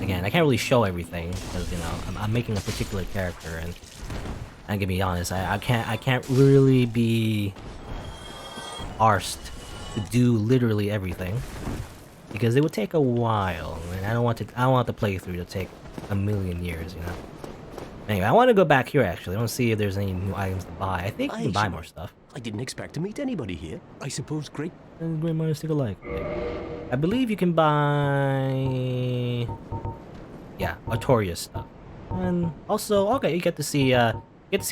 again, I can't really show everything because you know I'm making a particular character, and I'm gonna be honest, I can't really be arsed to do literally everything because it would take a while, and I don't want the playthrough to take a million years, you know. Anyway, I want to go back here actually. I want to see if there's any new items to buy. I think you can buy more stuff. I didn't expect to meet anybody here. I suppose great minds think alike. I believe you can buy, yeah, Artorias stuff, and also okay, you get to see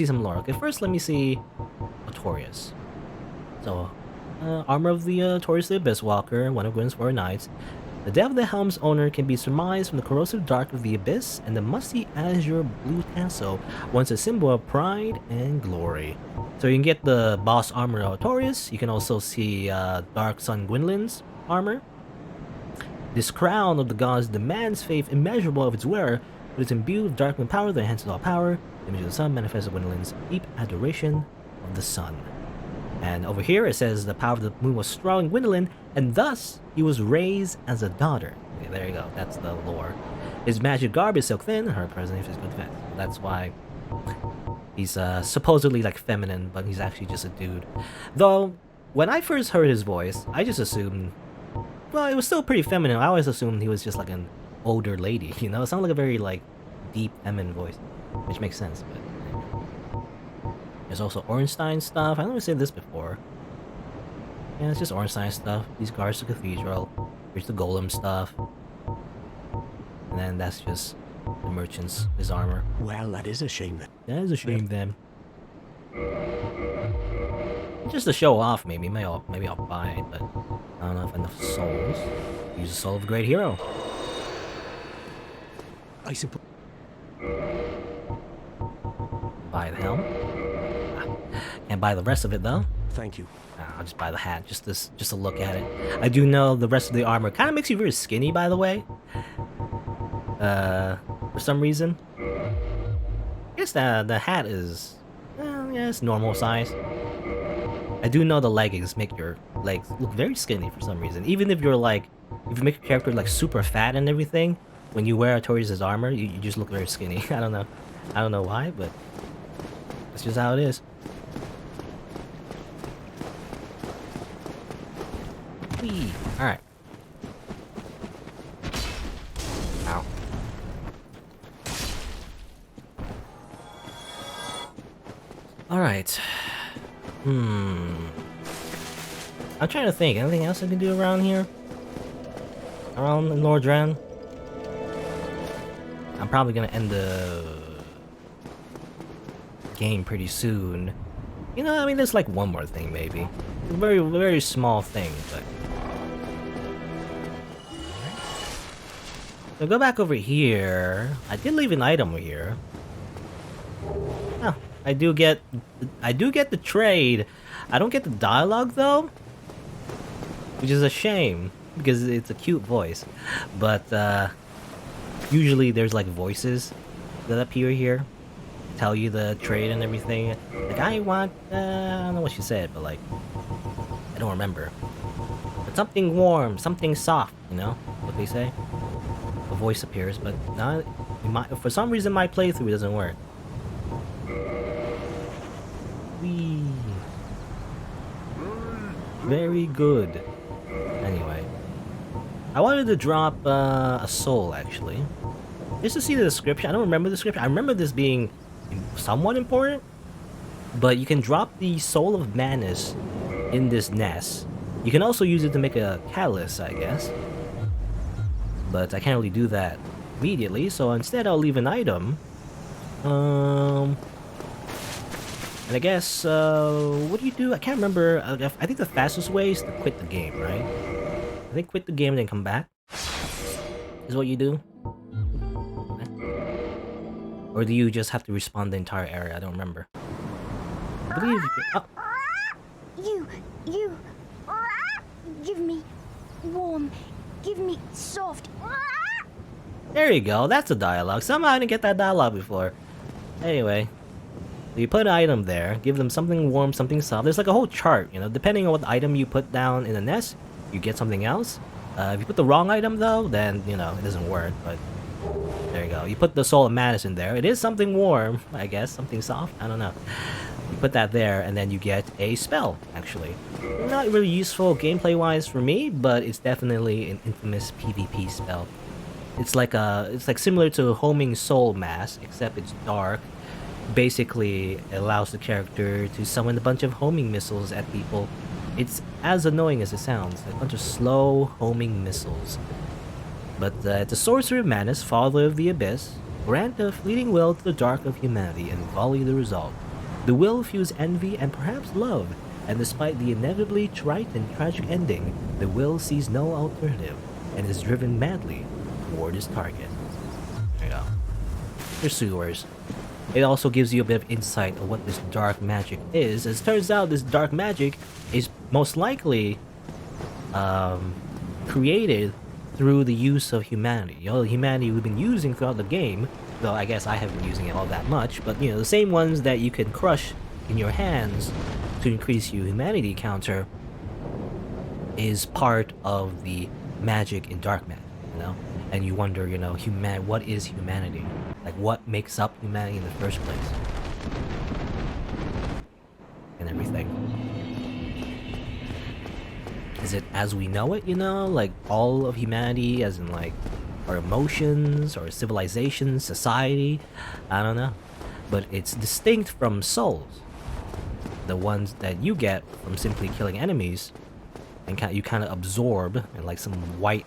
some lore. Okay, first let me see Artorias. So, armor of the Artorias the Abyss Walker, one of Gwyn's 4 knights. The depth of the helm's owner can be surmised from the corrosive dark of the abyss, and the musty azure blue tassel, once a symbol of pride and glory. So you can get the boss armor of Artorias. You can also see Dark Sun Gwynlin's armor. This crown of the gods demands faith immeasurable of its wearer, but it's imbued with dark power that enhances all power. The image of the sun manifests Gwynlin's deep adoration of the sun. And over here it says the power of the moon was strong in Gwendolyn, and thus he was raised as a daughter. Okay, there you go, that's the lore. His magic garb is silk thin, her present is good fat. That's why he's supposedly like feminine, but he's actually just a dude. Though, when I first heard his voice, I just assumed, well, it was still pretty feminine. I always assumed he was just like an older lady, you know? It sounded like a very like deep feminine voice, which makes sense, but there's also Ornstein stuff. I never said this before. Yeah, it's just Ornstein stuff. These guards to Cathedral. Here's the Golem stuff. And then that's just the merchant's, his armor. Well, that is a shame. That is a shame then. Just to show off, maybe. Maybe I'll buy it, but I don't know if enough souls. Use the soul of a great hero. I suppose. Buy the helm. Can't buy the rest of it though. Thank you. I'll just buy the hat, just to look at it. I do know the rest of the armor kind of makes you very skinny, by the way. For some reason. I guess the hat is, yeah, it's normal size. I do know the leggings make your legs look very skinny for some reason. Even if you're like, if you make your character like super fat and everything, when you wear Artorias' armor, you just look very skinny. I don't know why, but that's just how it is. Alright. Ow. Alright. I'm trying to think. Anything else I can do around here? Around Lordran? I'm probably gonna end the game pretty soon. You know, I mean, there's like one more thing, maybe. A very, very small thing, but... So go back over here. I did leave an item over here. Oh, I do get the trade. I don't get the dialogue though, which is a shame because it's a cute voice. But usually there's like voices that appear here, tell you the trade and everything. Like I want, I don't know what she said, but like I don't remember. But something warm, something soft, you know what they say. A voice appears, but not. For some reason, my playthrough doesn't work. Whee. Very good. Anyway, I wanted to drop a soul actually, just to see the description. I don't remember the description. I remember this being somewhat important, but you can drop the soul of madness in this nest. You can also use it to make a catalyst, I guess. But I can't really do that immediately, so instead I'll leave an item. And I guess, what do you do? I can't remember. I think the fastest way is to quit the game, right? I think quit the game and then come back is what you do. Or do you just have to respawn the entire area? I don't remember. I believe you can... Oh. You, give me warm, give me soft. There you go, that's a dialogue. Somehow I didn't get that dialogue before. Anyway, you put an item there, give them something warm, something soft. There's like a whole chart, you know, depending on what item you put down in the nest, you get something else. If you put the wrong item though, then, you know, it doesn't work, but There you go. You put the Soul of Madness in there. It is something warm, I guess. Something soft. I don't know. You put that there, and then you get a spell, actually. Not really useful gameplay-wise for me, but it's definitely an infamous PvP spell. It's like similar to Homing Soul Mask, except it's dark. Basically, it allows the character to summon a bunch of homing missiles at people. It's as annoying as it sounds, a bunch of slow homing missiles. But the Sorcerer of Madness, Father of the Abyss, grant a fleeting will to the dark of humanity and volley the result. The will fuse envy and perhaps love, and despite the inevitably trite and tragic ending, the will sees no alternative and is driven madly toward its target. There you go. Your sewers. It also gives you a bit of insight of what this dark magic is. As it turns out, this dark magic is most likely created through the use of humanity. You know, the humanity we've been using throughout the game, though I guess I haven't been using it all that much, but you know, the same ones that you can crush in your hands to increase your humanity counter is part of the magic in dark magic, you know? And you wonder, you know, what is humanity? Like, what makes up humanity in the first place? And everything. Is it as we know it, you know? Like, all of humanity, as in, like, our emotions, or civilization, society? I don't know. But it's distinct from souls. The ones that you get from simply killing enemies, and you kind of absorb in, like, some white...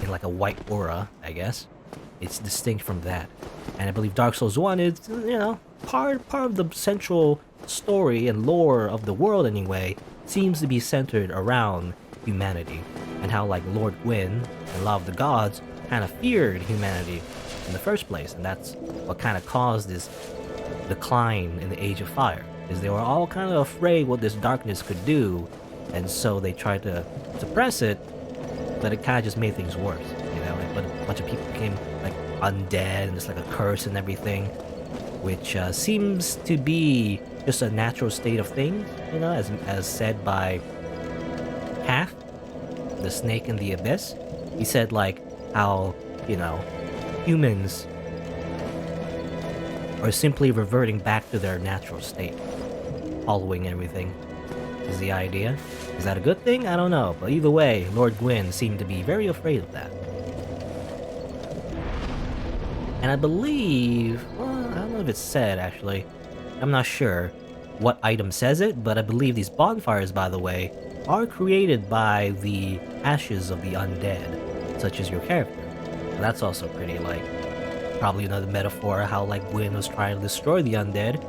in, like, a white aura, I guess. It's distinct from that. And I believe Dark Souls 1 is, you know, part of the central story and lore of the world anyway, seems to be centered around humanity. And how, like, Lord Gwyn and a lot of the gods kind of feared humanity in the first place. And that's what kind of caused this decline in the Age of Fire. Is they were all kind of afraid what this darkness could do. And so they tried to suppress it, but it kind of just made things worse. But a bunch of people became like undead, and it's like a curse and everything, which seems to be just a natural state of things, you know, as said by Half, the snake in the abyss. He said like how, you know, humans are simply reverting back to their natural state, following everything. Is the idea? Is that a good thing? I don't know, but either way, Lord Gwyn seemed to be very afraid of that. And I believe, well, I don't know if it's said actually, I'm not sure what item says it, but I believe these bonfires, by the way, are created by the ashes of the undead, such as your character. So that's also pretty, like, probably another metaphor how, like, Gwyn was trying to destroy the undead,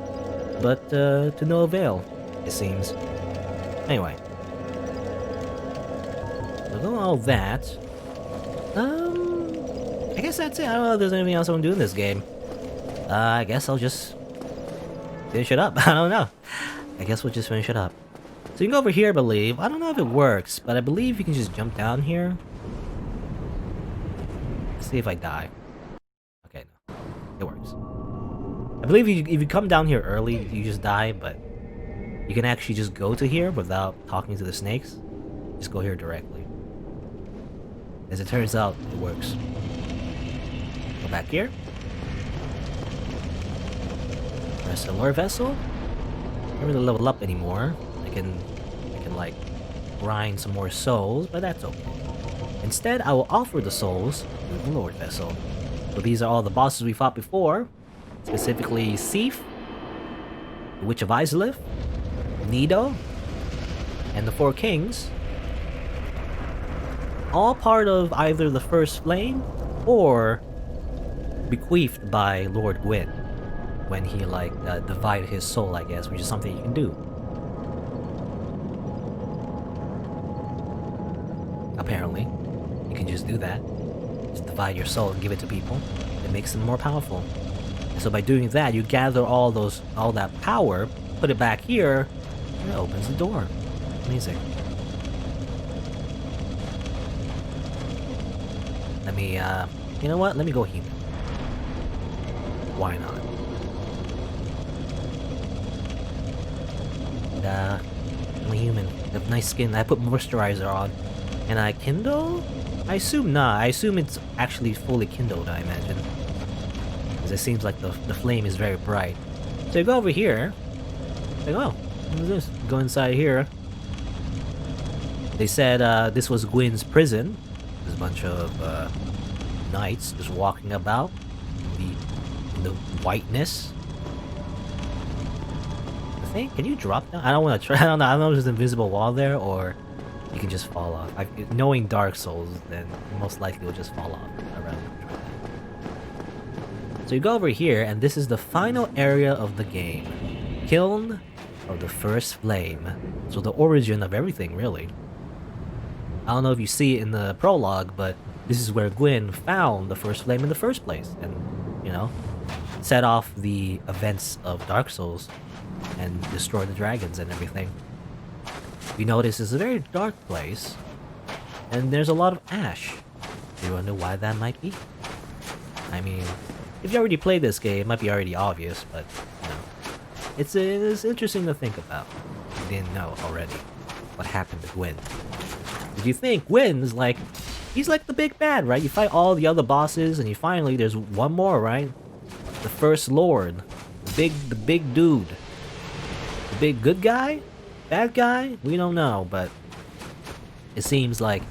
but to no avail, it seems. Anyway. So doing all that, I guess that's it. I don't know if there's anything else I want to do in this game. I guess I'll just finish it up. I don't know. I guess we'll just finish it up. So you can go over here, I believe. I don't know if it works, but I believe you can just jump down here. Let's see if I die. Okay, no. It works. I believe if you come down here early, you just die, but you can actually just go to here without talking to the snakes. Just go here directly. As it turns out, it works. Go back here. Press the lore vessel. Can't really level up anymore. I can like grind some more souls, but that's okay. Instead, I will offer the souls to the lore vessel. So these are all the bosses we fought before, specifically Sif, the Witch of Izalith, Nido, and the Four Kings. All part of either the First Flame or bequeathed by Lord Gwyn when he like divided his soul, I guess, which is something you can do. Apparently, you can just do that. Just divide your soul and give it to people. It makes them more powerful. And so by doing that, you gather all that power, put it back here, and it opens the door. Amazing. Let me, you know what? Let me go human. Why not? And, I'm a human. I have nice skin. I put moisturizer on. Can I kindle? I assume not. I assume it's actually fully kindled, I imagine. Because it seems like the flame is very bright. So you go over here. Like, oh, what is this? Go inside here. They said this was Gwyn's prison. There's a bunch of knights just walking about in the whiteness. I think. Can you drop down? I don't want to try. I don't know. I don't know if there's an invisible wall there or you can just fall off. Knowing Dark Souls, then most likely you'll just fall off around. So you go over here, and this is the final area of the game. Kiln of the First Flame. So the origin of everything, really. I don't know if you see it in the prologue, but this is where Gwyn found the First Flame in the first place. And, you know, set off the events of Dark Souls and destroy the dragons and everything. You notice it's a very dark place, and there's a lot of ash. You wonder why that might be? I mean, if you already played this game, it might be already obvious, but, you know, it's interesting to think about. If you didn't know already what happened to Gwyn. If you think Gwyn is like, he's like the big bad, right? You fight all the other bosses, and you finally, there's one more, right? The First Lord. The big dude. The big good guy? Bad guy? We don't know, but it seems like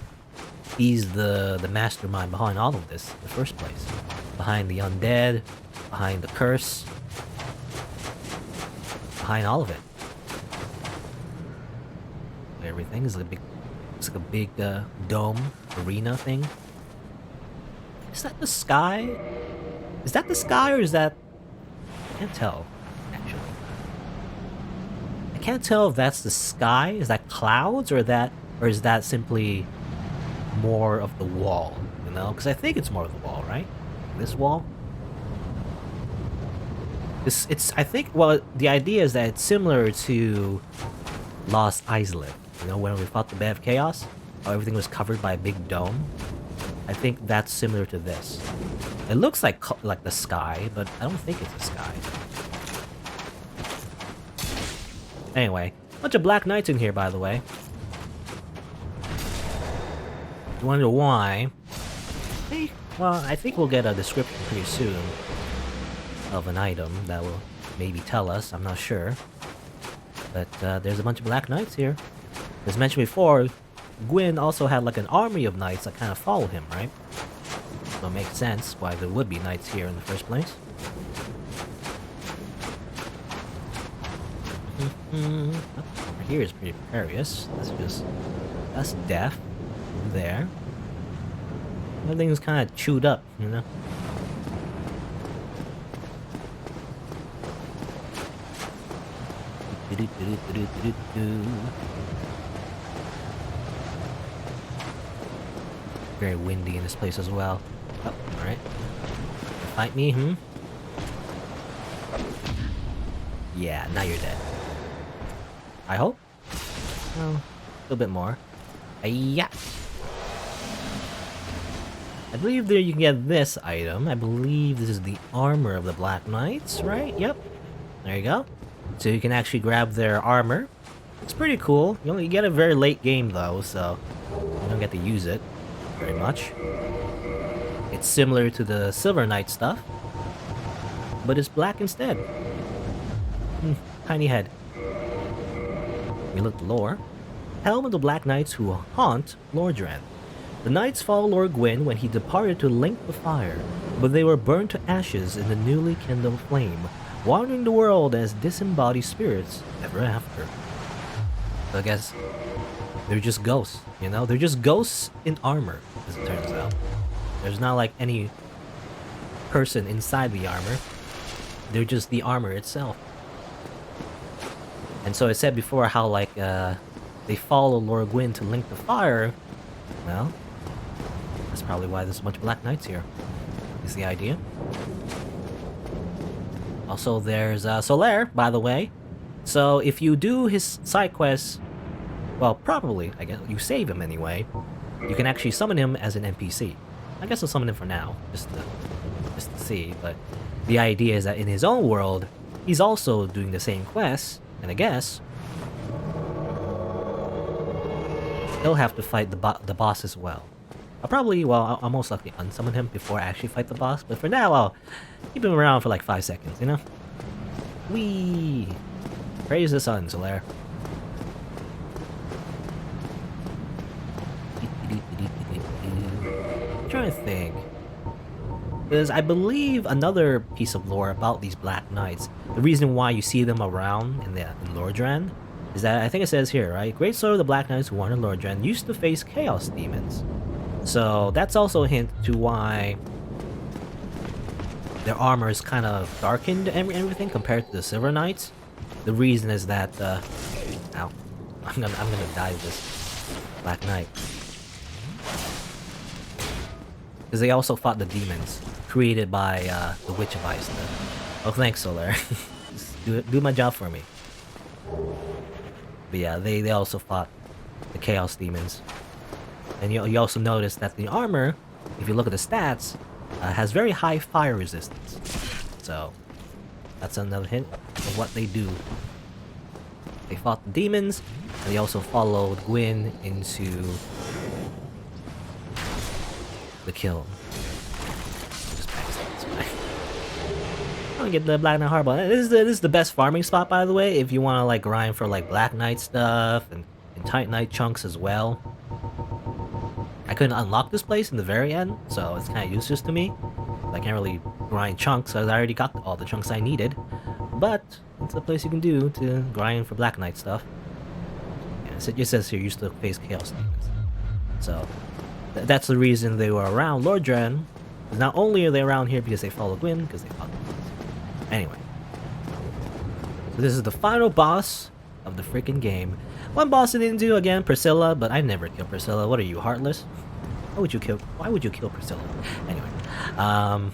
he's the mastermind behind all of this in the first place. Behind the undead, behind the curse, behind all of it. Everything is it's like a big dome arena thing. Is that the sky? Is that the sky or is that? I can't tell. Actually, I can't tell if that's the sky. Is that clouds or is that simply more of the wall? You know, because I think it's more of the wall, right? This wall. I think. Well, the idea is that it's similar to Lost Islet. You know, when we fought the Bed of Chaos, how everything was covered by a big dome. I think that's similar to this. It looks like the sky, but I don't think it's the sky. Anyway, bunch of Black Knights in here, by the way. You wonder why? Hey, well, I think we'll get a description pretty soon of an item that will maybe tell us. I'm not sure. But there's a bunch of Black Knights here. As mentioned before, Gwyn also had like an army of knights that kind of follow him, right? So it makes sense why there would be knights here in the first place. Over here is pretty precarious. That's death. There. Everything's kind of chewed up, you know? Very windy in this place as well. Oh, alright. Fight me, Yeah, now you're dead. I hope? Well, a little bit more. Yeah. I believe there you can get this item. I believe this is the armor of the Black Knights, right? Yep. There you go. So you can actually grab their armor. It's pretty cool. You only get a very late game though, so you don't get to use it very much. It's similar to the Silver Knight stuff, but it's black instead. Tiny head. We look at the lore. Helm of the Black Knights who haunt Lordran. The knights follow Lord Gwyn when he departed to link the fire, but they were burned to ashes in the newly kindled flame, wandering the world as disembodied spirits ever after. So I guess they're just ghosts, you know? They're just ghosts in armor, as it turns out. There's not like any person inside the armor. They're just the armor itself. And so I said before how like they follow Lord Gwyn to link the fire. Well, that's probably why there's a bunch of Black Knights here. Is the idea. Also, there's Solaire, by the way. So if you do his side quests, well, probably, I guess, you save him anyway, you can actually summon him as an NPC. I guess I'll summon him for now, just to see, but the idea is that in his own world, he's also doing the same quests, and I guess still have to fight the boss as well. I'll most likely unsummon him before I actually fight the boss, but for now, I'll keep him around for like 5 seconds, you know? Whee! Praise the sun, Solaire. I'm trying to think. Because I believe another piece of lore about these Black Knights, the reason why you see them around in Lordran, is that I think it says here, right? Great Sword of the Black Knights who wanted Lordran used to face Chaos Demons. So that's also a hint to why their armor is kind of darkened and everything compared to the Silver Knights. The reason is that, ow, I'm gonna die with this Black Knight. Because they also fought the demons created by the Witch of Ice. Oh, thanks, Solar. do my job for me. But yeah, they also fought the Chaos Demons. And you also notice that the armor, if you look at the stats, has very high fire resistance. So, that's another hint of what they do. They fought the demons, and they also followed Gwyn into the kiln. Just backstab this guy. I'll get the Black Knight Harbor. This is the best farming spot, by the way, if you want to like grind for like Black Knight stuff and Titan Knight chunks as well. I couldn't unlock this place in the very end, so it's kind of useless to me. I can't really grind chunks, as I already got all the chunks I needed. But it's a place you can do to grind for Black Knight stuff. And it just says here, used to face Chaos Demons. So, that's the reason they were around Lordran. Not only are they around here because they follow Gwyn, because they fought the boss. Anyway. So this is the final boss of the freaking game. One boss I didn't do, again, Priscilla, but I never kill Priscilla. What are you, heartless? Why would you kill Priscilla? Anyway. I'm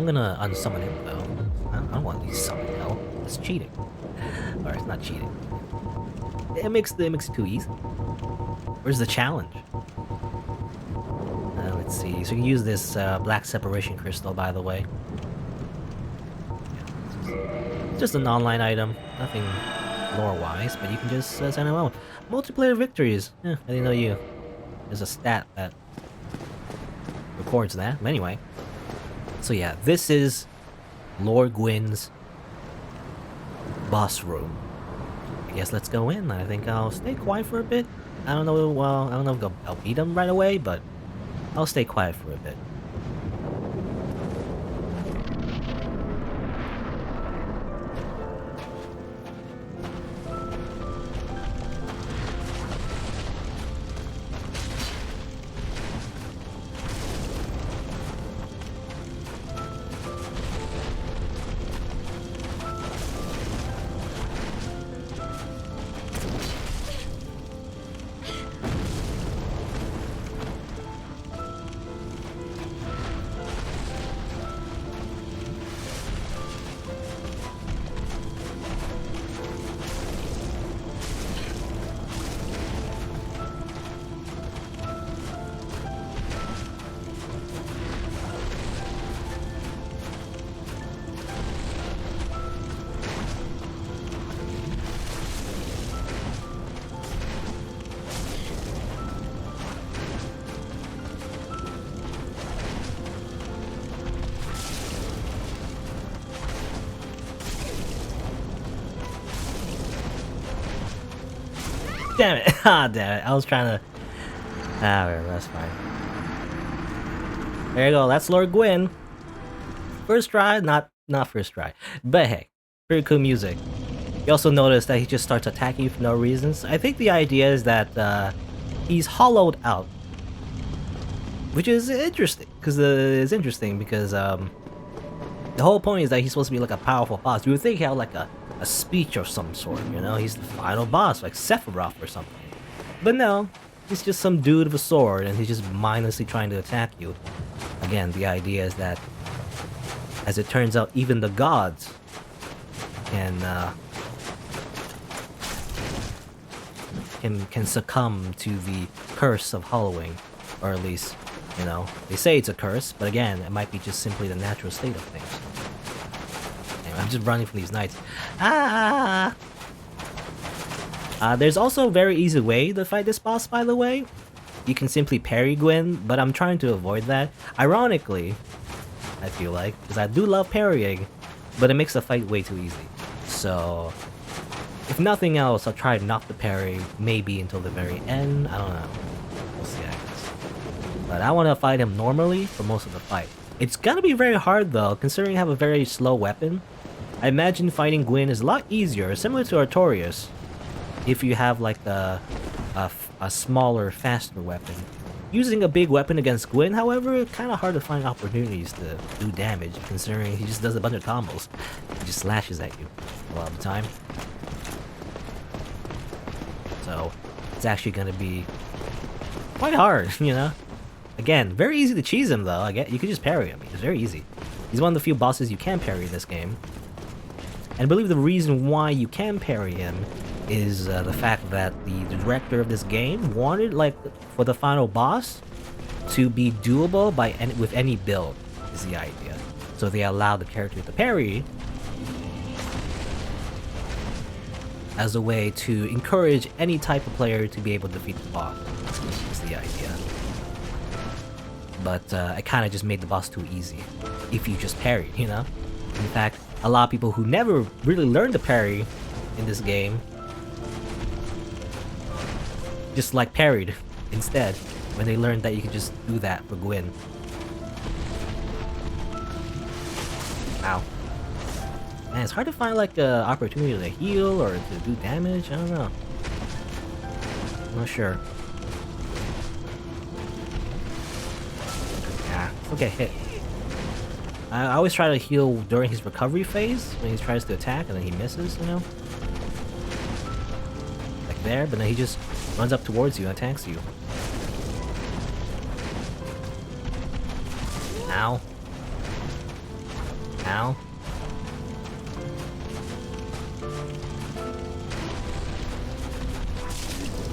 gonna unsummon him, though. I don't want to be summoned, hell. It's cheating. Or it's not cheating. It makes it too easy. Where's the challenge? Let's see. So you can use this black separation crystal, by the way. It's just an online item. Nothing lore-wise, but you can just send them out. Multiplayer victories. I didn't know there's a stat that records that. But anyway. So yeah, this is Lord Gwyn's boss room. I guess let's go in. I think I'll stay quiet for a bit. I don't know, well, I don't know if I'll beat him right away, but I'll stay quiet for a bit. Damn it! Ah, damn it! I was trying to. Ah, whatever. That's fine. There you go. That's Lord Gwyn. First try, not first try, but hey, pretty cool music. You also notice that he just starts attacking you for no reasons. I think the idea is that he's hollowed out, which is interesting because the whole point is that he's supposed to be like a powerful boss. You would think he had like a speech of some sort, you know? He's the final boss, like Sephiroth or something. But no, he's just some dude with a sword, and he's just mindlessly trying to attack you. Again, the idea is that, as it turns out, even the gods can succumb to the curse of hollowing, or at least, you know, they say it's a curse, but again, it might be just simply the natural state of things. I'm just running from these knights. Ah! There's also a very easy way to fight this boss, by the way. You can simply parry Gwyn, but I'm trying to avoid that. Ironically, I feel like, because I do love parrying, but it makes the fight way too easy. So, if nothing else, I'll try not to parry, maybe until the very end. I don't know. We'll see, I guess. But I want to fight him normally for most of the fight. It's gonna be very hard though, considering I have a very slow weapon. I imagine fighting Gwyn is a lot easier, similar to Artorias, if you have like a smaller, faster weapon. Using a big weapon against Gwyn, however, kind of hard to find opportunities to do damage, considering he just does a bunch of combos. He just slashes at you a lot of the time. So, it's actually gonna be quite hard, you know? Again, very easy to cheese him though. You could just parry him. It's very easy. He's one of the few bosses you can parry in this game. And I believe the reason why you can parry him is the fact that the director of this game wanted, like, for the final boss to be doable with any build, is the idea. So they allow the character to parry as a way to encourage any type of player to be able to defeat the boss, is the idea. But I kind of just made the boss too easy if you just parried, you know? In fact, a lot of people who never really learned to parry in this game just like parried instead when they learned that you could just do that for Gwyn. Ow. Man, it's hard to find like an opportunity to heal or to do damage. I don't know. I'm not sure. He'll get hit. I always try to heal during his recovery phase, when he tries to attack and then he misses, you know? Like there, but then he just runs up towards you and attacks you. Ow. Ow.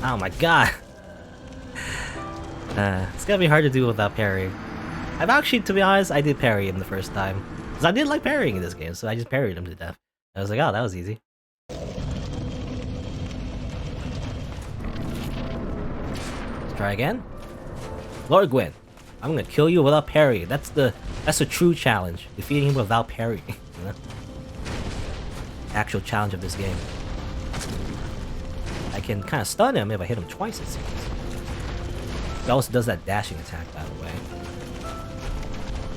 Oh my god! It's gonna be hard to do without parrying. I've actually, to be honest, I did parry him the first time. Because I did like parrying in this game, so I just parried him to death. I was like, oh, that was easy. Let's try again. Lord Gwyn, I'm gonna kill you without parrying. That's the true challenge. Defeating him without parrying. You know? Actual challenge of this game. I can kind of stun him if I hit him twice, it seems. He also does that dashing attack, by the way.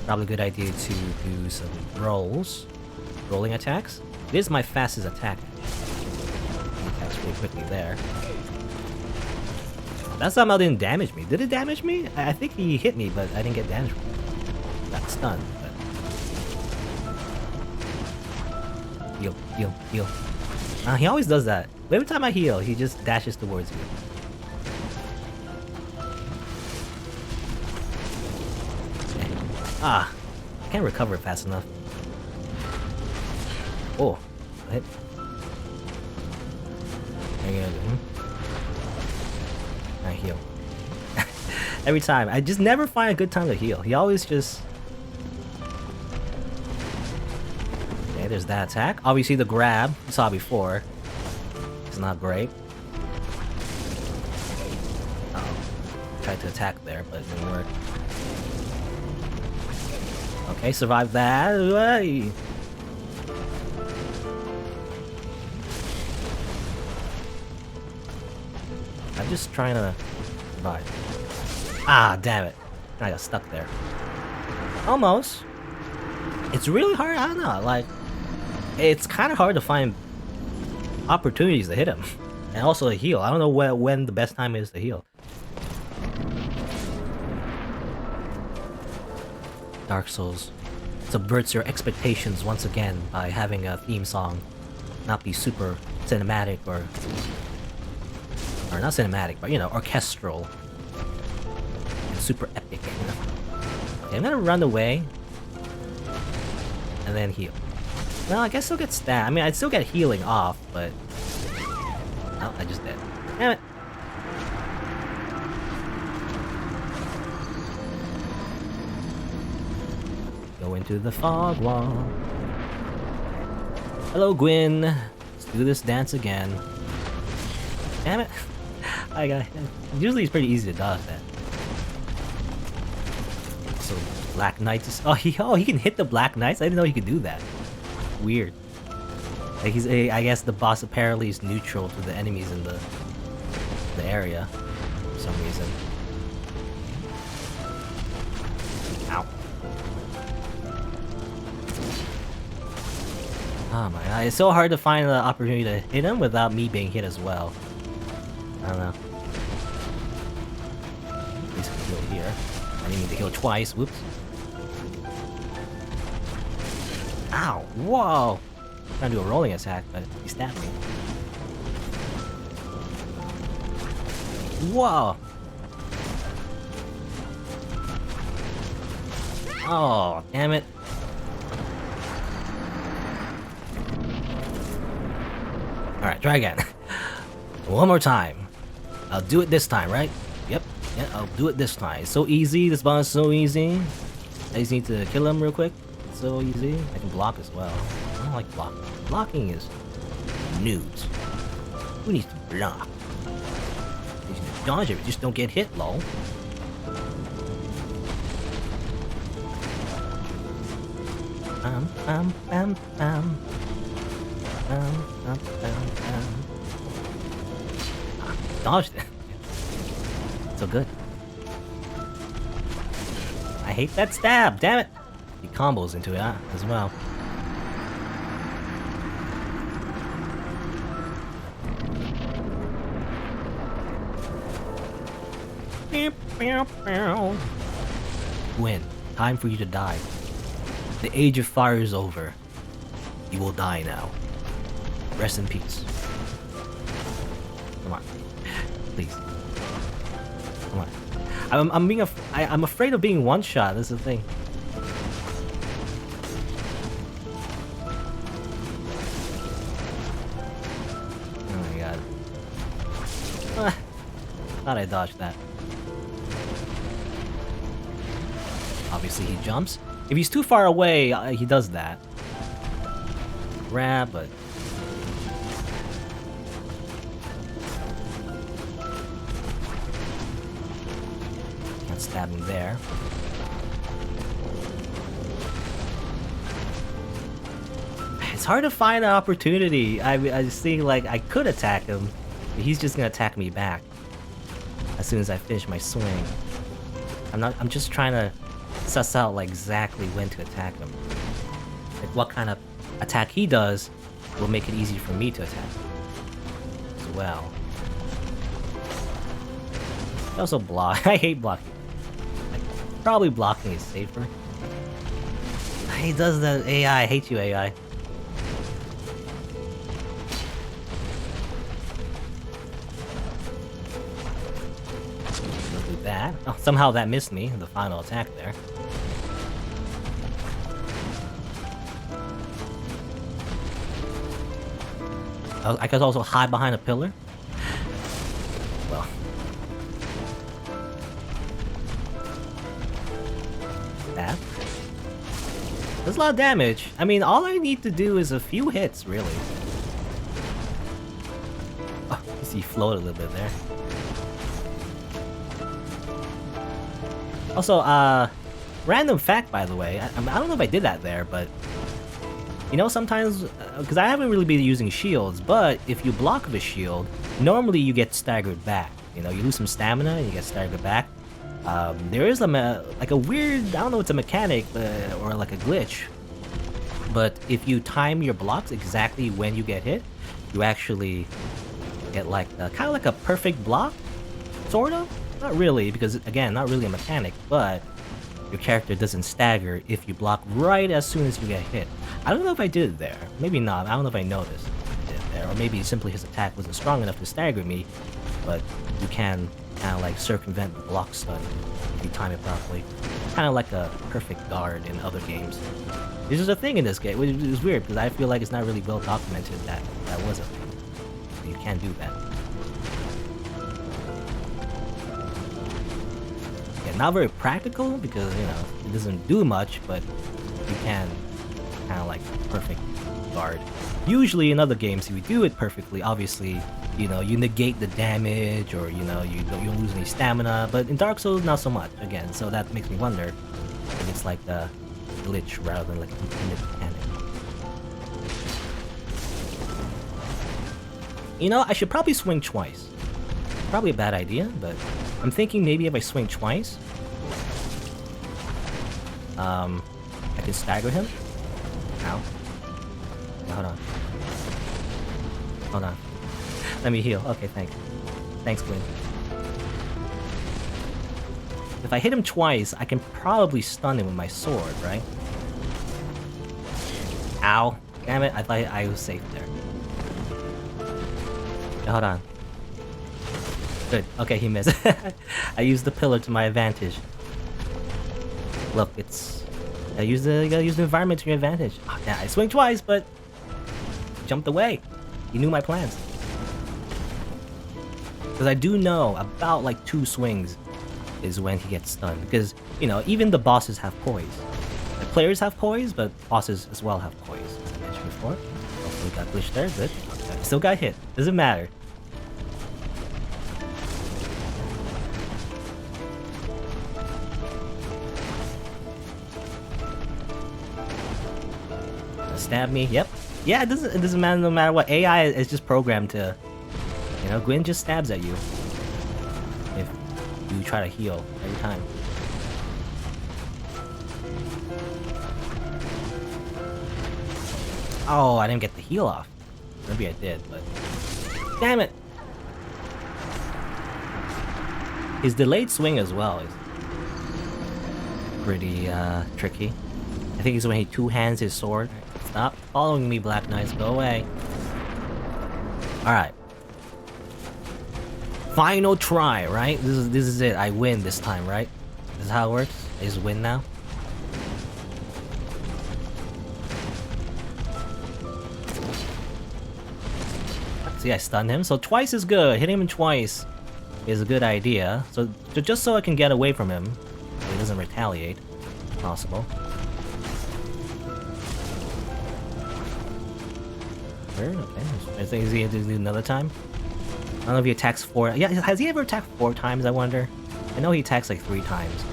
Probably a good idea to do some rolling attacks. It is my fastest attack. He attacks pretty quickly there. That somehow didn't damage me. Did it damage me? I think he hit me, but I didn't get damaged. Got stunned, but... Heal, heal, heal. He always does that. Every time I heal, he just dashes towards you. Ah, I can't recover fast enough. Oh, hit. I heal. Every time. I just never find a good time to heal. He always just... Okay, there's that attack. Obviously the grab, you saw before. It's not great. Uh-oh. Tried to attack there, but it didn't work. Okay, survive that. Hey. I'm just trying to survive. Ah, damn it. I got stuck there. Almost. It's really hard. I don't know. Like, it's kind of hard to find opportunities to hit him. And also to heal. I don't know when the best time is to heal. Dark Souls subverts your expectations once again by having a theme song not be super cinematic or not cinematic, but you know, orchestral and super epic. Okay, I'm gonna run away and then heal. Well, I guess I'll get stabbed. I mean, I'd still get healing off, but oh, I just did. Damn it. Go into the fog wall. Hello, Gwyn. Let's do this dance again. Damn it! I got. Usually it's pretty easy to dodge that. So Black Knight is. Oh he can hit the Black Knights. I didn't know he could do that. Weird. Like I guess the boss apparently is neutral to the enemies in the area for some reason. Ow. Oh my god, it's so hard to find the opportunity to hit him without me being hit as well. I don't know. At least I can heal here. I didn't mean to heal twice, whoops. Ow! Whoa! I'm trying to do a rolling attack, but he stabbed me. Whoa! Oh, damn it. Alright, try again. One more time. I'll do it this time, right? Yep. Yeah, I'll do it this time. It's so easy. This boss is so easy. I just need to kill him real quick. It's so easy. I can block as well. I don't like blocking. Blocking is nudes. Who needs to block? You can dodge it, just don't get hit, lol. Dodged it. So good. I hate that stab, damn it! He combos into it as well. Win. Time for you to die. The age of fire is over. You will die now. Rest in peace. Come on. Please. Come on. I'm afraid of being one shot, that's the thing. Oh my god. Thought I dodged that. Obviously he jumps. If he's too far away, he does that. Grab, but... Can't stab him there. It's hard to find an opportunity. I just think, like, I could attack him, but he's just gonna attack me back as soon as I finish my swing. I'm just trying to suss out, like, exactly when to attack him. Like, what kind of attack he does will make it easy for me to attack as well. I also block. I hate blocking. Like, probably blocking is safer. He does that AI. I hate you, AI. Don't do that. Oh, somehow that missed me, the final attack there. I could also hide behind a pillar. Well. That. That's a lot of damage. I mean, all I need to do is a few hits, really. Oh, you see, he floated a little bit there. Also, random fact, by the way. I don't know if I did that there, but... You know, sometimes, because I haven't really been using shields, but if you block with a shield, normally you get staggered back. You know, you lose some stamina and you get staggered back. There is like a weird, I don't know, it's a mechanic or like a glitch. But if you time your blocks exactly when you get hit, you actually get like kind of like a perfect block, sort of. Not really, because again, not really a mechanic, but your character doesn't stagger if you block right as soon as you get hit. I don't know if I did it there. Maybe not. I don't know if I noticed I did it there. Or maybe simply his attack wasn't strong enough to stagger me, but you can kind of like circumvent the block stun if you time it properly. Kind of like a perfect guard in other games. This is a thing in this game, which is weird because I feel like it's not really well documented that that was a thing. You can do that. Yeah, not very practical because, you know, it doesn't do much, but you can kind of like perfect guard. Usually in other games, if you do it perfectly, obviously, you know, you negate the damage, or you know, you don't lose any stamina. But in Dark Souls, not so much. Again, so that makes me wonder if it's like a glitch rather than like an infinite mechanic. You know, I should probably swing twice. Probably a bad idea, but I'm thinking maybe if I swing twice, I can stagger him. Ow. Yeah, hold on. Hold on. Let me heal. Okay, thanks. Thanks, Plin. If I hit him twice, I can probably stun him with my sword, right? Ow. Damn it, I thought I was safe there. Yeah, hold on. Good. Okay, he missed. I used the pillar to my advantage. Look, it's... you gotta use the environment to your advantage. Oh, yeah, I swing twice, but... jumped away. He knew my plans. Because I do know about like 2 swings is when he gets stunned. Because, you know, even the bosses have poise. The players have poise, but bosses as well have poise. As I mentioned before. Also, we got glitched there, good. Okay, still got hit. Doesn't matter. Stab me, yep. Yeah, it doesn't matter no matter what. AI is just programmed to, you know, Gwyn just stabs at you if you try to heal every time. Oh, I didn't get the heal off. Maybe I did, but damn it! His delayed swing as well is pretty tricky. I think it's when he two-hands his sword. Stop following me, Black Knights. Go away. Alright. Final try, right? This is it. I win this time, right? This is how it works? I just win now? See, I stunned him. So twice is good. Hitting him twice is a good idea. So just so I can get away from him, so he doesn't retaliate, if possible. Okay. I think he's gonna do another time. I don't know if he attacks 4. Yeah, has he ever attacked 4 times? I wonder. I know he attacks like 3 times.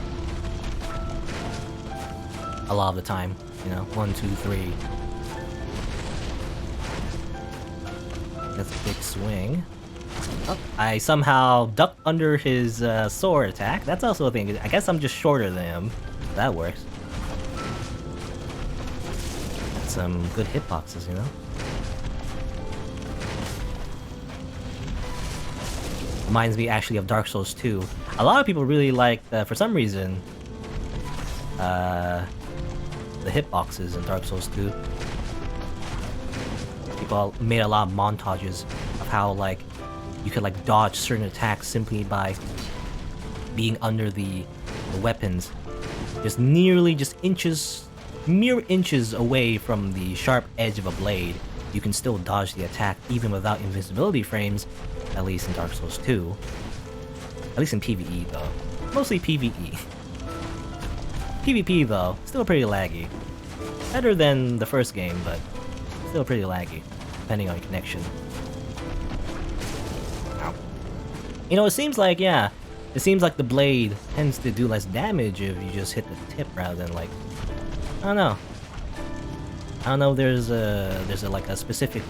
A lot of the time, you know, 1, 2, 3. That's a big swing. Oh, I somehow ducked under his sword attack. That's also a thing. I guess I'm just shorter than him. That works. That's some good hitboxes, you know. Reminds me actually of Dark Souls 2. A lot of people really like, for some reason, the hitboxes in Dark Souls 2. People made a lot of montages of how like you could like dodge certain attacks simply by being under the weapons, just mere inches away from the sharp edge of a blade. You can still dodge the attack even without invisibility frames, at least in Dark Souls 2. At least in PvE though. Mostly PvE. PvP though, still pretty laggy. Better than the first game, but still pretty laggy, depending on your connection. Ow. You know, it seems like, yeah, it seems like the blade tends to do less damage if you just hit the tip rather than like, I don't know. I don't know if there's a like a specific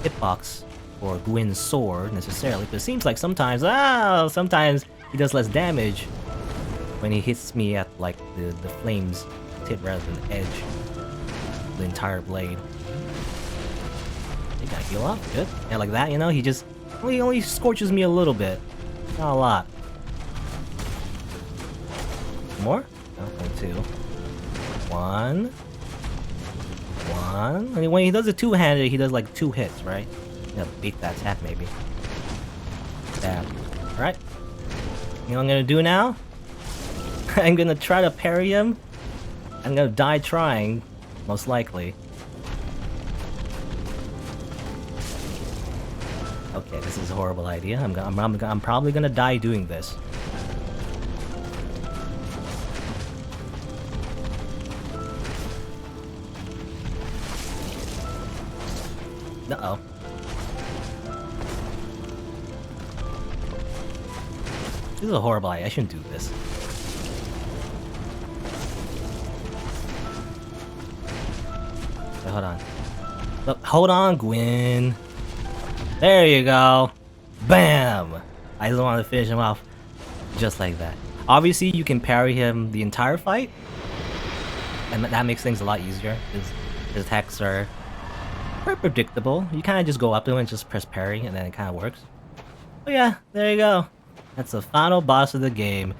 hitbox for Gwyn's sword necessarily, but it seems like sometimes he does less damage when he hits me at like the flames tip rather than the edge. The entire blade. They got heal up, good. Yeah, like that, you know, he just only scorches me a little bit. Not a lot. More? Okay, 2. 1. I mean, when he does a two-handed, he does like 2 hits, right? Yeah, beat that attack maybe. Damn. Alright. You know what I'm gonna do now? I'm gonna try to parry him. I'm gonna die trying, most likely. Okay, this is a horrible idea. I'm probably gonna die doing this. Uh-oh. This is a horrible idea. I shouldn't do this. Wait, hold on. Look, hold on, Gwyn. There you go. Bam! I just want to finish him off just like that. Obviously, you can parry him the entire fight, and that makes things a lot easier. His attacks are quite predictable. You kind of just go up to him and just press parry, and then it kind of works. But yeah, there you go. That's the final boss of the game.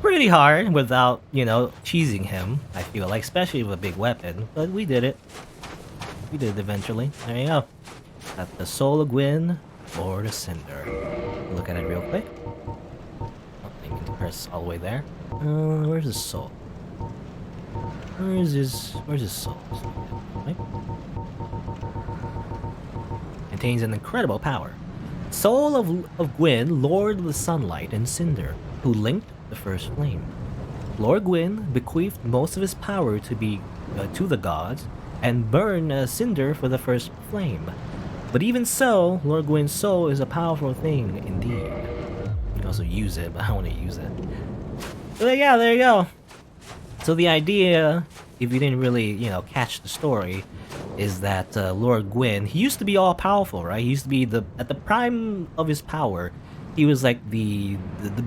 Pretty hard without, you know, cheesing him, I feel like, especially with a big weapon. But we did it. We did it eventually. There you go. Got the Soul of Gwyn or the Cinder. Look at it real quick. Oh, you can press all the way there. Where's his soul? Where's his soul? Right? Contains an incredible power. Soul of Gwyn, Lord of the Sunlight and Cinder, who linked the first flame. Lord Gwyn bequeathed most of his power to the gods, and burned Cinder for the first flame. But even so, Lord Gwyn's soul is a powerful thing indeed. You can also use it, but I don't want to use it. But yeah, there you go. So the idea, if you didn't really, you know, catch the story, is that Lord Gwyn, he used to be all powerful, right? He used to be at the prime of his power. He was like the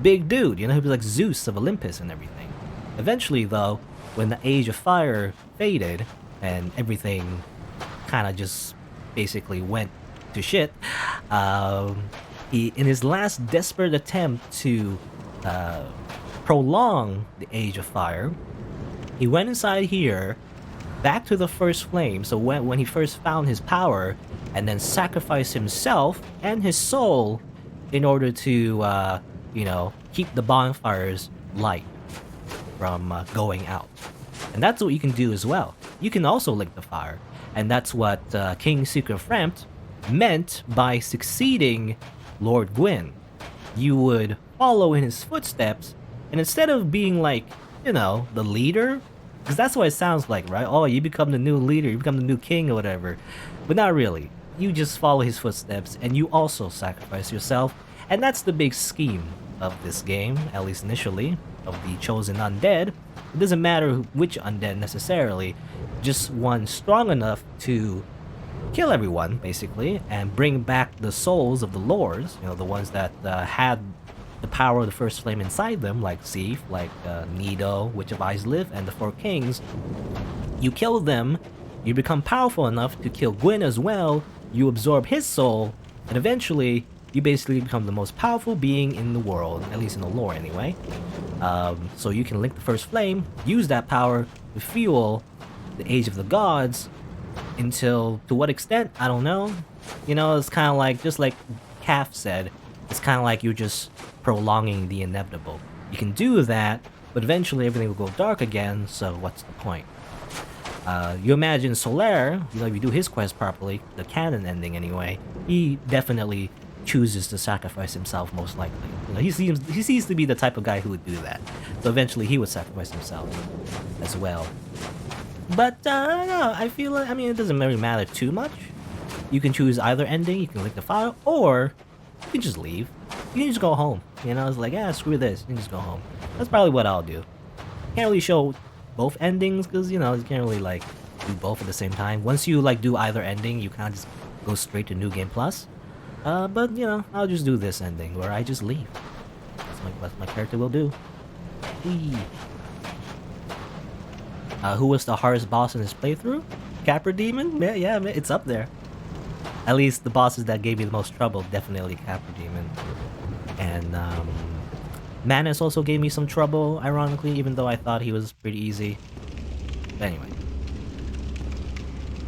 big dude, you know, he was like Zeus of Olympus and everything. Eventually, though, when the Age of Fire faded and everything kind of just basically went to shit, he, in his last desperate attempt to prolong the Age of Fire, he went inside here, back to the first flame, so when he first found his power, and then sacrificed himself and his soul in order to, you know, keep the bonfires light from going out. And that's what you can do as well. You can also link the fire, and that's what King Secret Frampt meant by succeeding Lord Gwyn. You would follow in his footsteps, and instead of being like, you know, the leader, because that's what it sounds like, right? Oh, you become the new leader, you become the new king or whatever. But not really. You just follow his footsteps, and you also sacrifice yourself. And that's the big scheme of this game, at least initially, of the chosen undead. It doesn't matter which undead necessarily, just one strong enough to kill everyone, basically, and bring back the souls of the lords, you know, the ones that had the power of the first flame inside them, like Sif, like Nido, Witch of Islip, and the Four Kings. You kill them, you become powerful enough to kill Gwyn as well, you absorb his soul, and eventually you basically become the most powerful being in the world, at least in the lore anyway. So you can link the first flame, use that power to fuel the Age of the Gods until, to what extent, I don't know. You know, it's kind of like, just like Calf said, it's kind of like you're just prolonging the inevitable. You can do that, but eventually everything will go dark again, so what's the point? You imagine Solaire, you know, if you do his quest properly, the canon ending anyway, he definitely chooses to sacrifice himself most likely. You know, he seems to be the type of guy who would do that. So eventually he would sacrifice himself as well. But I don't know, I feel like, I mean, it doesn't really matter too much. You can choose either ending, you can link the file, or you can just leave. You can just go home. You know, it's like, yeah, screw this, you can just go home. That's probably what I'll do. Can't really show both endings, because, you know, you can't really, like, do both at the same time. Once you, like, do either ending, you kind of just go straight to New Game Plus. But, you know, I'll just do this ending, where I just leave. That's what my character will do. Whee! Who was the hardest boss in this playthrough? Capra Demon? Yeah, it's up there. At least the bosses that gave me the most trouble, definitely Capra Demon. And, Manus also gave me some trouble, ironically, even though I thought he was pretty easy. But anyway.